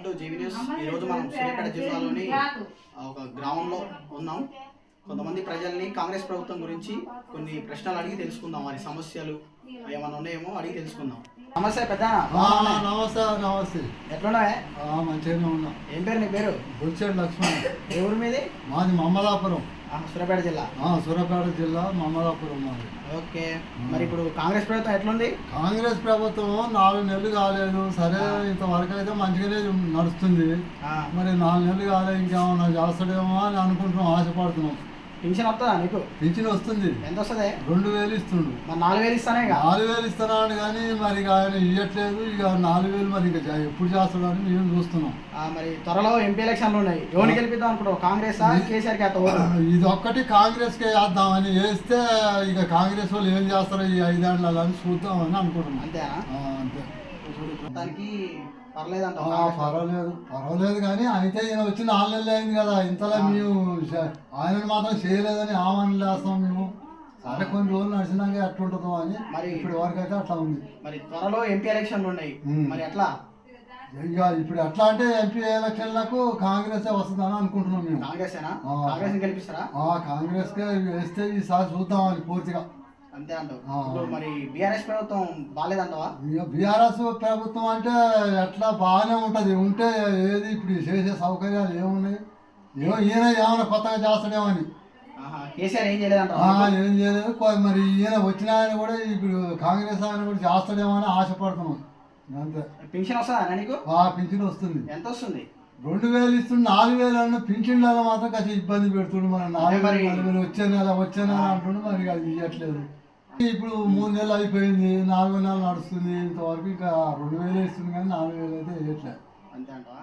Welcome to GV news. ఈరోజు మనం సూర్యాపేట జిల్లాలోని ఒక గ్రామంలో ఉన్నాం. కొంతమంది ప్రజల్ని కాంగ్రెస్ ప్రభుత్వం గురించి కొన్ని ప్రశ్నలు అడిగి తెలుసుకుందాం. వారి సమస్యలు ఏమైనా ఉన్నాయేమో అడిగి తెలుసుకుందాం. నమస్తే పెద్ద. నమస్తే నమస్తే. ఎట్లున్నా? మంచిగానే ఉన్నా. ఏం పేరు నీ పేరు? బుల్చేడు లక్ష్మణ్. ఏ ఊరు మీది? మాది మమ్మలాపురం. సూర్యాపేట జిల్లా. సూర్యాపేట జిల్లా మమ్మలాపురం మాది. ఓకే, మరి ఇప్పుడు కాంగ్రెస్ ప్రభుత్వం ఎట్లుంది? కాంగ్రెస్ ప్రభుత్వం 4 నెలలు కాలేదు. సరే, ఇంతవరకు అయితే మంచిగానే నడుస్తుంది. మరి 4 నెలలు కాలేదు, ఇంకేమన్నా చేస్తాడేమో అని అనుకుంటున్నాం, ఆశపడుతున్నాం. పింఛన్ వస్తుందా నీకు? పింఛన్ వస్తుంది. ఎంత వస్తుంది? 2000 ఇస్తుండు. మరి 4000 ఇస్తానే? 4000 ఇస్తున్నాడు కానీ మరి ఆయన ఇవ్వట్లేదు. ఇక 4000 మరి ఇంకా ఎప్పుడు చేస్తాడని మేము చూస్తున్నాం. మరి త్వరలో ఎంపీ ఎలక్షన్లు ఉన్నాయి, ఎవరిని గెలిపిద్దాం అనుకుంటావు? కాంగ్రెస్ కేసీఆర్ కి? ఇది ఒక్కటి కాంగ్రెస్ కే వేద్దామని వేస్తే ఇక కాంగ్రెస్ వాళ్ళు ఏం చేస్తారో ఈ 5 ఏళ్ళ అని చూద్దామని అనుకుంటున్నాం. అంతేనా? అంతే. మొత్తానికి పర్లేదంట? పర్వాలేదు కానీ అయితే ఈయన వచ్చి 4 నెలలు అయింది కదా. ఇంతలో మేము ఆయనను మాత్రం చేయలేదని ఆమెను లేస్తాం మేము. సరే, కొన్ని రోజులు నడిచినాక ఎట్లుంటుందో అని. మరి ఇప్పటి వరకు అయితే అట్లా ఉంది. మరి త్వరలో ఎంపీ ఎలక్షన్లు ఉన్నాయి, మరి ఎట్లా? ఇక ఇప్పుడు ఎట్లా అంటే ఎంపీ ఎలక్షన్లకు కాంగ్రెస్ వస్తుందని అనుకుంటున్నాం మేము. కాంగ్రెస్ గెలిపిస్తారా? కాంగ్రెస్ కే వేస్తే ఈసారి చూద్దామని పూర్తిగా. అంతే అంటావు? మరి బీఆర్ఎస్ ప్రభుత్వం బాగాలేదంటావా? ఇక బీఆర్ఎస్ ప్రభుత్వం అంటే ఎట్లా బాగానే ఉంటది. ఉంటే ఏది ఇప్పుడు చేసే సౌకర్యాలు ఏమున్నాయి? ఈయన ఏమైనా కొత్తగా చేస్తాడేమని. కేసీఆర్ ఏం చేయలేదంట? ఏం చేయలేదు. మరి ఈయన వచ్చిన ఆయన కూడా ఇప్పుడు కాంగ్రెస్ ఆయన కూడా చేస్తాడేమో అని ఆశపడుతున్నాం. అంతే. పింఛన్ వస్తుందా నీకు? పింఛన్ వస్తుంది. ఎంత వస్తుంది? 2000 ఇస్తుంది. 4000 అన్న పింఛన్లలో మాత్రం కాస్త ఇబ్బంది పెడుతుండు. మన 4000 వచ్చే నెల అంటుండు. మరి అది ఇవ్వట్లేదు. ఇప్పుడు 3 నెలలు అయిపోయింది, 4వ నెల నడుస్తుంది. ఇంతవరకు ఇంకా 2000 ఇస్తుంది కానీ 4000 అయితే ఇవ్వట్లేదు. అంతే అంటావా?